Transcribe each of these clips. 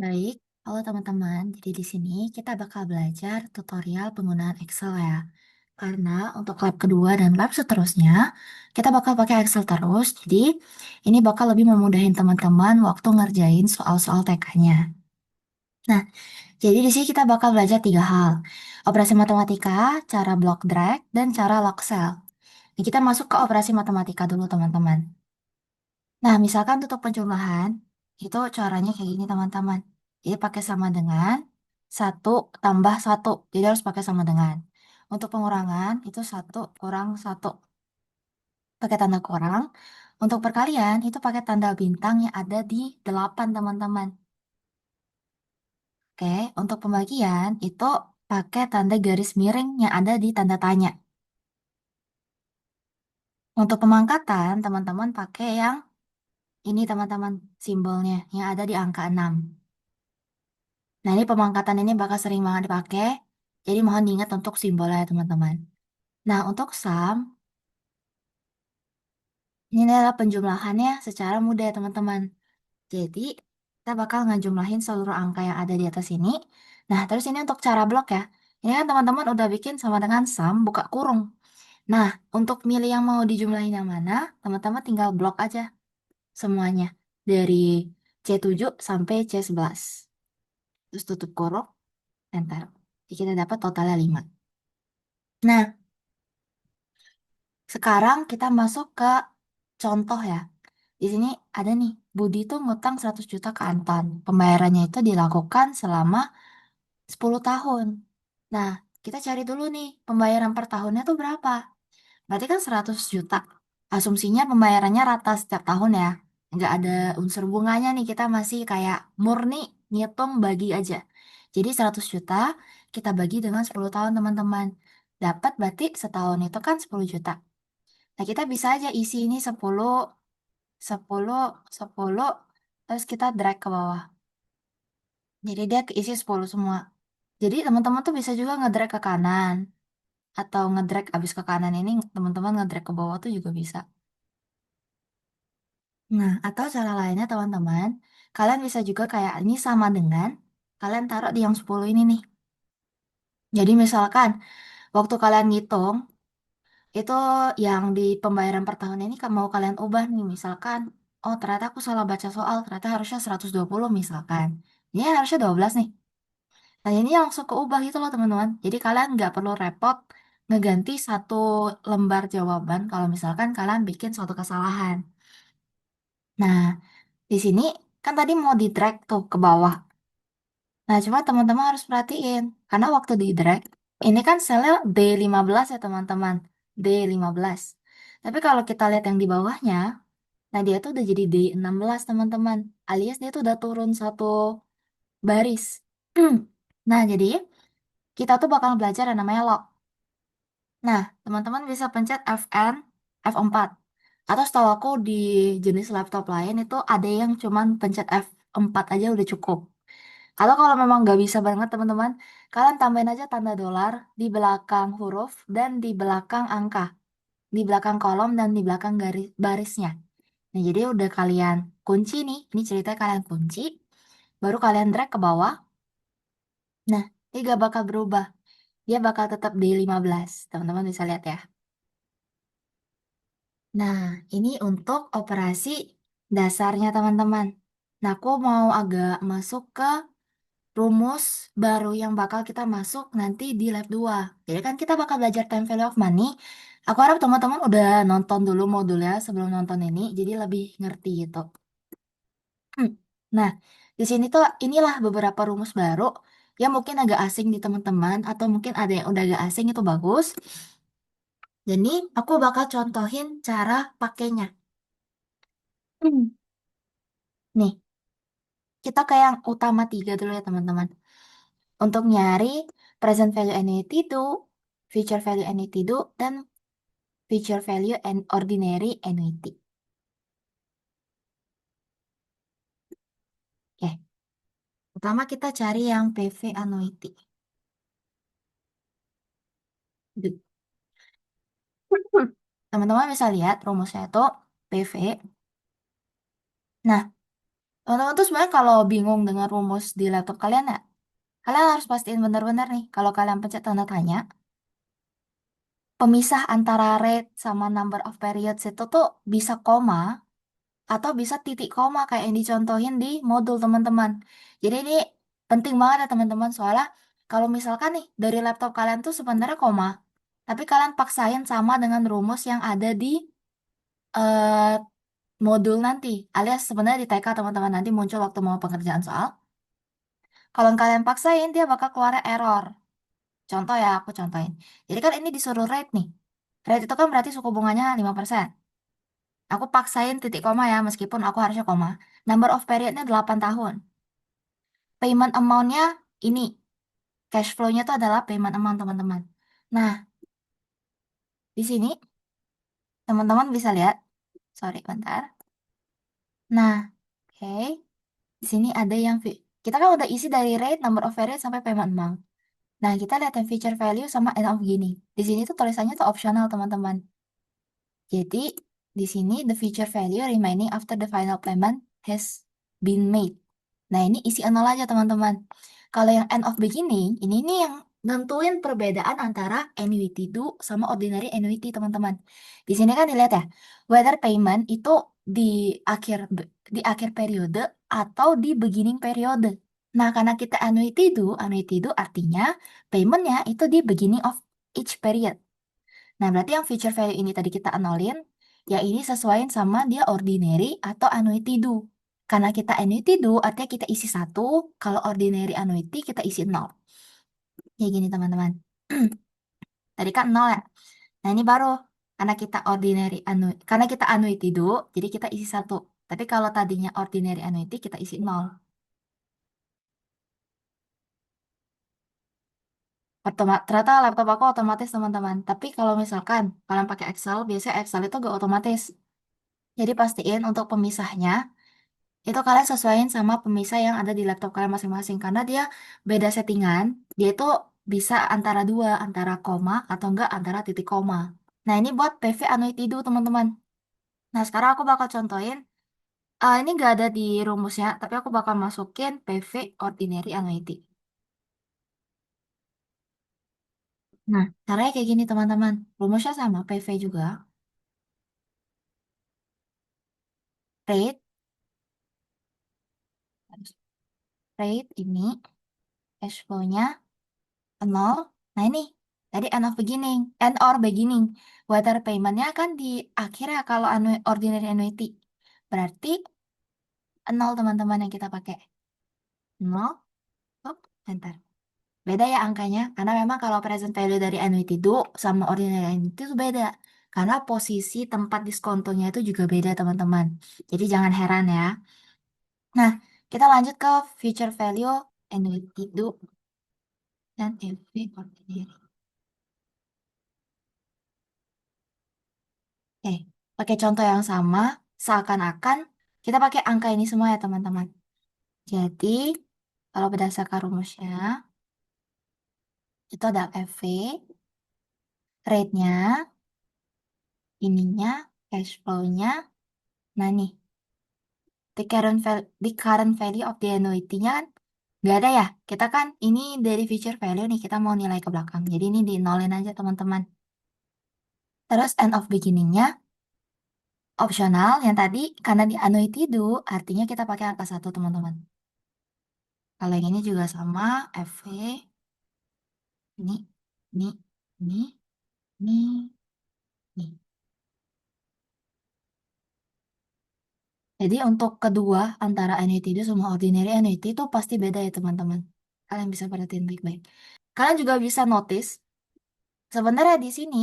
Baik, halo teman-teman. Jadi di sini kita bakal belajar tutorial penggunaan Excel ya. Karena untuk lab kedua dan lab seterusnya, kita bakal pakai Excel terus. Jadi ini bakal lebih memudahin teman-teman waktu ngerjain soal-soal TK-nya. Nah, jadi di sini kita bakal belajar tiga hal. Operasi matematika, cara block drag, dan cara lock cell. Ini kita masuk ke operasi matematika dulu teman-teman. Nah, misalkan untuk penjumlahan, itu caranya kayak gini teman-teman. Jadi pakai sama dengan 1 tambah 1. Jadi harus pakai sama dengan. Untuk pengurangan, itu 1 kurang 1. Pakai tanda kurang. Untuk perkalian, itu pakai tanda bintang yang ada di 8 teman-teman. Oke, untuk pembagian, itu pakai tanda garis miring yang ada di tanda tanya. Untuk pemangkatan, teman-teman pakai yang ini teman-teman, simbolnya yang ada di angka 6. Nah, ini pemangkatan ini bakal sering banget dipakai. Jadi mohon diingat untuk simbolnya ya, teman-teman. Nah, untuk sum, ini adalah penjumlahannya secara mudah ya, teman-teman. Jadi, kita bakal ngejumlahin seluruh angka yang ada di atas ini. Nah, terus ini untuk cara blok ya. Ini kan teman-teman udah bikin sama dengan sum, buka kurung. Nah, untuk milih yang mau dijumlahin yang mana, teman-teman tinggal blok aja semuanya. Dari C7 sampai C11. Terus tutup kurung, enter. Jadi kita dapat totalnya 5. Nah, sekarang kita masuk ke contoh ya. Di sini ada nih, Budi tuh ngutang 100 juta ke Anton. Pembayarannya itu dilakukan selama 10 tahun. Nah, kita cari dulu nih, pembayaran per tahunnya tuh berapa? Berarti kan 100 juta. Asumsinya pembayarannya rata setiap tahun ya. Nggak ada unsur bunganya nih, kita masih kayak murni ngitung bagi aja. Jadi 100 juta kita bagi dengan 10 tahun teman-teman. Dapat berarti setahun itu kan 10 juta. Nah, kita bisa aja isi ini 10, 10, 10, terus kita drag ke bawah. Jadi dia keisi 10 semua. Jadi teman-teman tuh bisa juga ngedrag ke kanan. Atau ngedrag abis ke kanan ini, teman-teman ngedrag ke bawah tuh juga bisa. Nah, atau cara lainnya teman-teman, kalian bisa juga kayak ini sama dengan, kalian taruh di yang 10 ini nih. Jadi misalkan, waktu kalian ngitung, itu yang di pembayaran per tahun ini kan mau kalian ubah nih, misalkan, oh ternyata aku salah baca soal, ternyata harusnya 120 misalkan. Ini harusnya 12 nih. Nah ini langsung keubah gitu loh teman-teman. Jadi kalian nggak perlu repot ngeganti satu lembar jawaban kalau misalkan kalian bikin suatu kesalahan. Nah, di sini kan tadi mau di drag tuh ke bawah. Nah, cuma teman-teman harus perhatiin. Karena waktu di drag, ini kan selnya D15 ya teman-teman. D15. Tapi kalau kita lihat yang di bawahnya, nah dia tuh udah jadi D16 teman-teman. Alias dia tuh udah turun satu baris. Nah, jadi kita tuh bakal belajar yang namanya log. Nah, teman-teman bisa pencet Fn, F4. Atau setahu aku di jenis laptop lain itu ada yang cuman pencet F4 aja udah cukup. Kalau memang nggak bisa banget teman-teman, kalian tambahin aja tanda dolar di belakang huruf dan di belakang angka, di belakang kolom dan di belakang garis barisnya. Nah, jadi udah kalian kunci nih, ini ceritanya kalian kunci, baru kalian drag ke bawah. Nah, dia gak bakal berubah. Dia bakal tetap di 15. Teman-teman bisa lihat ya. Nah, ini untuk operasi dasarnya teman-teman. Nah, aku mau agak masuk ke rumus baru yang bakal kita masuk nanti di lab 2. Jadi kan kita bakal belajar time value of money. Aku harap teman-teman udah nonton dulu modulnya sebelum nonton ini, jadi lebih ngerti gitu. Nah, di sini tuh inilah beberapa rumus baru yang mungkin agak asing di teman-teman atau mungkin ada yang udah agak asing itu bagus. Jadi aku bakal contohin cara pakainya. Hmm. Nih, kita ke yang utama 3 dulu ya teman-teman. Untuk nyari present value annuity do, future value annuity do, dan future value and ordinary annuity. Oke, pertama kita cari yang PV annuity. Duh. Teman-teman bisa lihat rumusnya itu PV. Nah, Teman-teman tuh sebenarnya kalau bingung dengan rumus di laptop kalian ya, kalian harus pastiin benar-benar nih. Kalau kalian pencet tanda tanya, pemisah antara rate sama number of periods itu tuh bisa koma atau bisa titik koma kayak yang dicontohin di modul teman-teman. Jadi ini penting banget ya teman-teman, soalnya kalau misalkan nih dari laptop kalian tuh sebenarnya koma, tapi kalian paksain sama dengan rumus yang ada di eh, modul nanti, alias sebenarnya di TK teman-teman nanti muncul waktu mau pengerjaan soal. Kalau kalian paksain dia bakal keluar error. Contoh ya, aku contohin. Jadi kan ini disuruh rate nih. Rate itu kan berarti suku bunganya 5%. Aku paksain titik koma ya, meskipun aku harusnya koma. Number of periodnya 8 tahun. Payment amount-nya ini. Cash flow-nya itu adalah payment amount, teman-teman. Nah, di sini teman-teman bisa lihat. Sorry, bentar. Nah, oke. Di sini ada yang kita kan udah isi dari rate, number of period sampai payment amount. Nah, kita lihat yang feature value sama end of beginning. Di sini tuh tulisannya tuh optional, teman-teman. Jadi, di sini the feature value remaining after the final payment has been made. Nah, ini isi nol aja, teman-teman. Kalau yang end of beginning, ini nih yang nentuin perbedaan antara annuity due sama ordinary annuity, teman-teman. Di sini kan dilihat ya, whether payment itu di akhir di akhir periode atau di beginning periode. Nah, karena kita annuity due artinya paymentnya itu di beginning of each period. Nah, berarti yang future value ini tadi kita anolin, ya ini sesuaiin sama dia ordinary atau annuity due. Karena kita annuity due, artinya kita isi satu, kalau ordinary annuity kita isi nol. Ya gini teman-teman. Tadi kan nol ya. Nah, ini baru karena kita annuity due, jadi kita isi satu. Tapi kalau tadinya ordinary annuity kita isi nol. Ternyata laptop aku otomatis teman-teman. Tapi kalau misalkan kalian pakai Excel, biasanya Excel itu gak otomatis. Jadi pastiin untuk pemisahnya itu kalian sesuaiin sama pemisah yang ada di laptop kalian masing-masing karena dia beda settingan. Dia itu bisa antara dua, antara koma atau enggak antara titik koma. Nah, ini buat PV annuity dulu, teman-teman. Nah, sekarang aku bakal contohin. Ini nggak ada di rumusnya, tapi aku bakal masukin PV ordinary annuity. Nah, caranya kayak gini, teman-teman. Rumusnya sama, PV juga. Rate, rate ini cash flow-nya nol. Nah, ini tadi end or beginning. Water payment-nya kan di akhir ya kalau ordinary annuity. Berarti nol, teman-teman, yang kita pakai. Nol, oh, bentar. Beda ya angkanya, karena memang kalau present value dari annuity itu sama ordinary annuity itu beda. Karena posisi tempat diskontonya itu juga beda, teman-teman. Jadi jangan heran ya. Nah, kita lanjut ke future value annuity itu dan FV ordinary. Oke, pakai contoh yang sama, seakan-akan kita pakai angka ini semua ya teman-teman. Jadi, kalau berdasarkan rumusnya, itu ada FV, rate-nya, ininya, cash flow-nya. Nah nih, the current value of the annuity-nya kan nggak ada ya. Kita kan ini dari future value nih, kita mau nilai ke belakang. Jadi ini di nolin aja teman-teman. Terus end of beginning-nya, opsional yang tadi karena di annuity dulu, artinya kita pakai angka satu teman-teman. Kalau yang ini juga sama, FV, ini, ini, ini, ini, ini. Jadi untuk kedua, antara annuity itu sama ordinary annuity itu pasti beda ya teman-teman. Kalian bisa perhatiin baik-baik. Kalian juga bisa notice, sebenarnya di sini,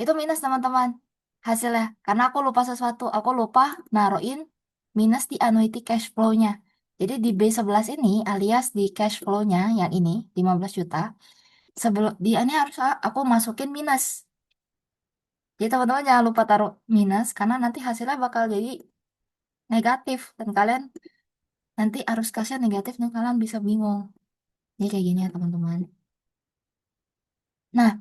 itu minus teman-teman hasilnya. Karena aku lupa sesuatu, aku lupa naruhin minus di annuity cash flow-nya. Jadi di B11 ini alias di cash flow-nya yang ini, 15 juta, sebelum dia ini harus aku masukin minus. Jadi teman-teman jangan lupa taruh minus karena nanti hasilnya bakal jadi negatif dan kalian nanti arus kasnya negatif dan kalian bisa bingung. Jadi kayak gini ya teman-teman. Nah,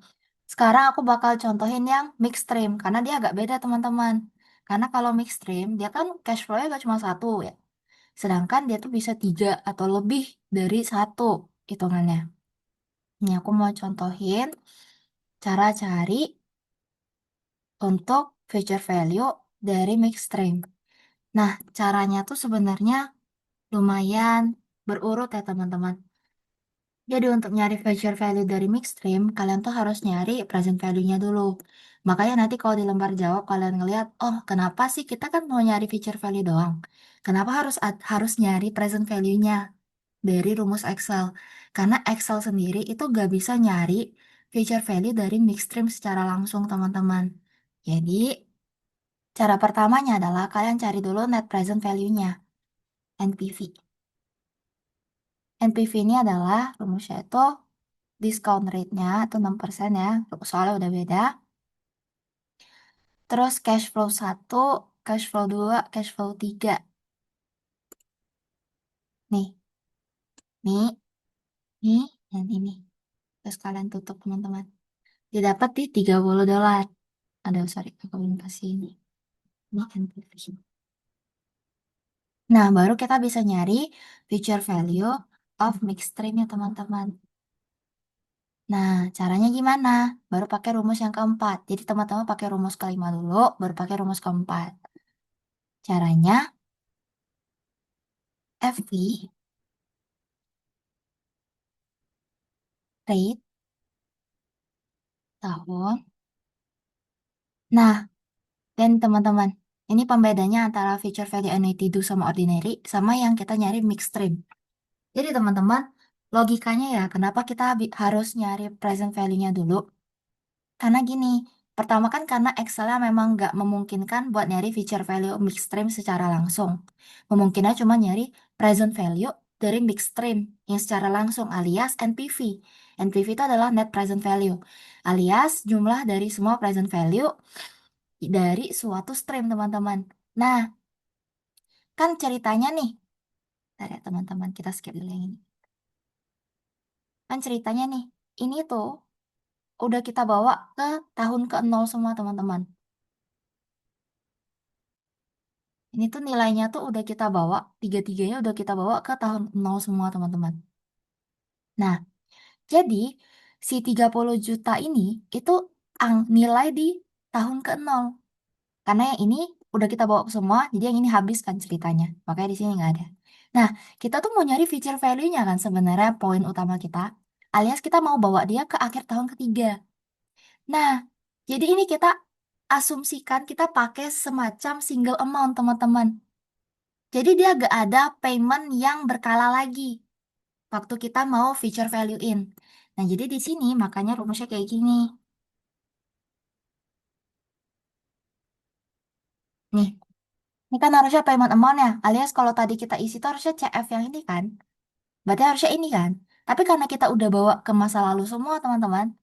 sekarang aku bakal contohin yang mix stream karena dia agak beda teman-teman. Karena kalau mix stream dia kan cash flow-nya gak cuma satu ya. Sedangkan dia tuh bisa tiga atau lebih dari satu hitungannya. Ini aku mau contohin cara cari untuk future value dari mixstream. Nah, caranya tuh sebenarnya lumayan berurut ya teman-teman. Jadi untuk nyari future value dari mixstream, kalian tuh harus nyari present value-nya dulu. Makanya nanti kalau di lembar jawab kalian ngeliat, oh kenapa sih kita kan mau nyari future value doang? Kenapa harus nyari present value-nya dari rumus Excel? Karena Excel sendiri itu gak bisa nyari future value dari mixstream secara langsung teman-teman. Jadi cara pertamanya adalah kalian cari dulu net present value-nya, NPV. NPV ini adalah rumusnya itu discount rate-nya itu 6% ya, soalnya udah beda. Terus cash flow satu, cash flow 2, cash flow 3. Nih, nih, nih, dan ini. Terus kalian tutup teman-teman. Didapat di $30. Aduh, sorry, aku belum kasih ini. Ini NPV. Nah, baru kita bisa nyari future value of mixed stream ya teman-teman. Nah, caranya gimana? Baru pakai rumus yang keempat. Jadi teman-teman pakai rumus kelima dulu, baru pakai rumus keempat. Caranya FV rate tahun. Nah, dan teman-teman, ini pembedanya antara feature value annuity due sama ordinary sama yang kita nyari mixed stream. Jadi teman-teman, logikanya ya kenapa kita harus nyari present value-nya dulu? Karena gini, pertama kan karena Excel-nya memang nggak memungkinkan buat nyari feature value mixed stream secara langsung. Memungkinkan cuma nyari present value dari mixed stream yang secara langsung alias NPV. NPV itu adalah net present value alias jumlah dari semua present value dari suatu stream teman-teman. Nah, kan ceritanya nih, bentar ya teman-teman kita skip dulu yang ini. Kan ceritanya nih, ini tuh udah kita bawa ke tahun ke-0 semua teman-teman. Ini tuh nilainya tuh udah kita bawa, tiga-tiganya udah kita bawa ke tahun nol semua teman-teman. Nah, jadi si 30 juta ini itu nilai di tahun ke-0. Karena yang ini udah kita bawa ke semua, jadi yang ini habis kan ceritanya. Makanya di sini nggak ada. Nah, kita tuh mau nyari feature value-nya kan sebenarnya poin utama kita. Alias kita mau bawa dia ke akhir tahun ketiga. Nah, jadi ini kita asumsikan kita pakai semacam single amount teman-teman. Jadi dia gak ada payment yang berkala lagi waktu kita mau feature value in. Nah, jadi di sini makanya rumusnya kayak gini. Nih, ini kan harusnya payment amount ya, alias kalau tadi kita isi itu harusnya CF yang ini kan. Berarti harusnya ini kan. Tapi karena kita udah bawa ke masa lalu semua teman-teman,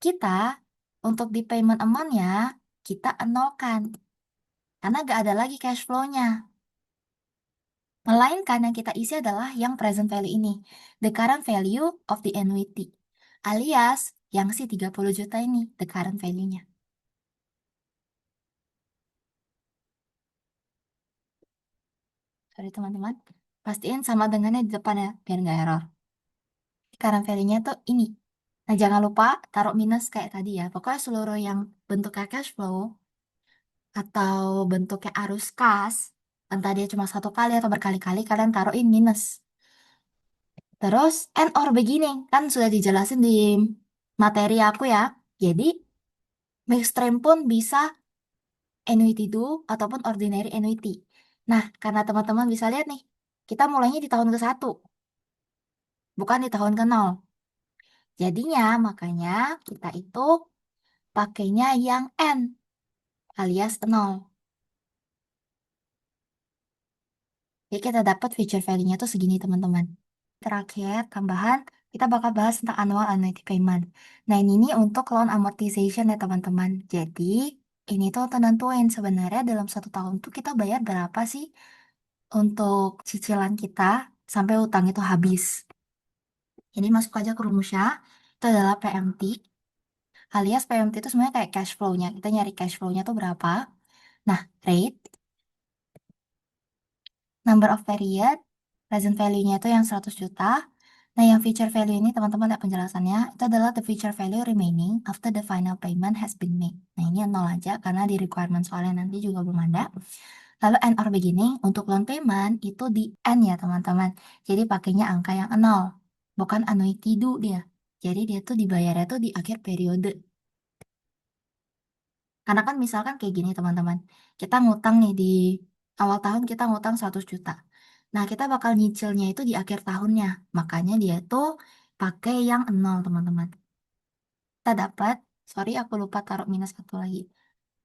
kita untuk di payment amount-nya kita nolkan. Karena gak ada lagi cash flow-nya. Melainkan yang kita isi adalah yang present value ini. The current value of the annuity. Alias yang si 30 juta ini, the current value-nya. Sorry teman-teman. Pastiin sama dengannya di depan ya, biar nggak error. Current value-nya tuh ini. Nah, jangan lupa taruh minus kayak tadi ya. Pokoknya seluruh yang bentuknya cash flow atau bentuknya arus kas, entah dia cuma satu kali atau berkali-kali, kalian taruhin minus. Terus, and or beginning. Kan sudah dijelasin di materi aku ya. Jadi, Mixstream pun bisa annuity due ataupun ordinary annuity. Nah, karena teman-teman bisa lihat nih, kita mulainya di tahun ke-1, bukan di tahun ke-0. Jadinya, makanya kita itu pakainya yang N alias 0. Jadi kita dapat feature value-nya tuh segini teman-teman. Terakhir, tambahan, kita bakal bahas tentang annual annuity payment. Nah, ini nih untuk loan amortization ya teman-teman. Jadi, ini tuh tentuin sebenarnya dalam 1 tahun tuh kita bayar berapa sih untuk cicilan kita sampai utang itu habis. Jadi masuk aja ke rumusnya, itu adalah PMT, alias PMT itu sebenarnya kayak cash flow-nya. Kita nyari cash flow-nya tuh berapa. Nah, rate Number of period, present value-nya itu yang 100 juta. Nah, yang future value ini teman-teman lihat penjelasannya, itu adalah the future value remaining after the final payment has been made. Nah, ini nol aja karena di requirement soalnya nanti juga belum ada. Lalu end or beginning, untuk loan payment itu di end ya teman-teman. Jadi pakainya angka yang nol, bukan annuity due dia. Jadi dia tuh dibayarnya tuh di akhir periode. Karena kan misalkan kayak gini teman-teman, kita ngutang nih di awal tahun kita ngutang 100 juta. Nah, kita bakal nyicilnya itu di akhir tahunnya. Makanya dia tuh pakai yang nol teman-teman. Kita dapat, sorry aku lupa taruh minus satu lagi.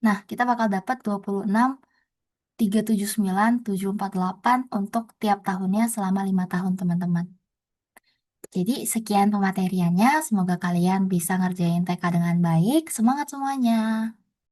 Nah, kita bakal dapat 26.379.748 untuk tiap tahunnya selama 5 tahun teman-teman. Jadi sekian pemateriannya, semoga kalian bisa ngerjain TK dengan baik. Semangat semuanya.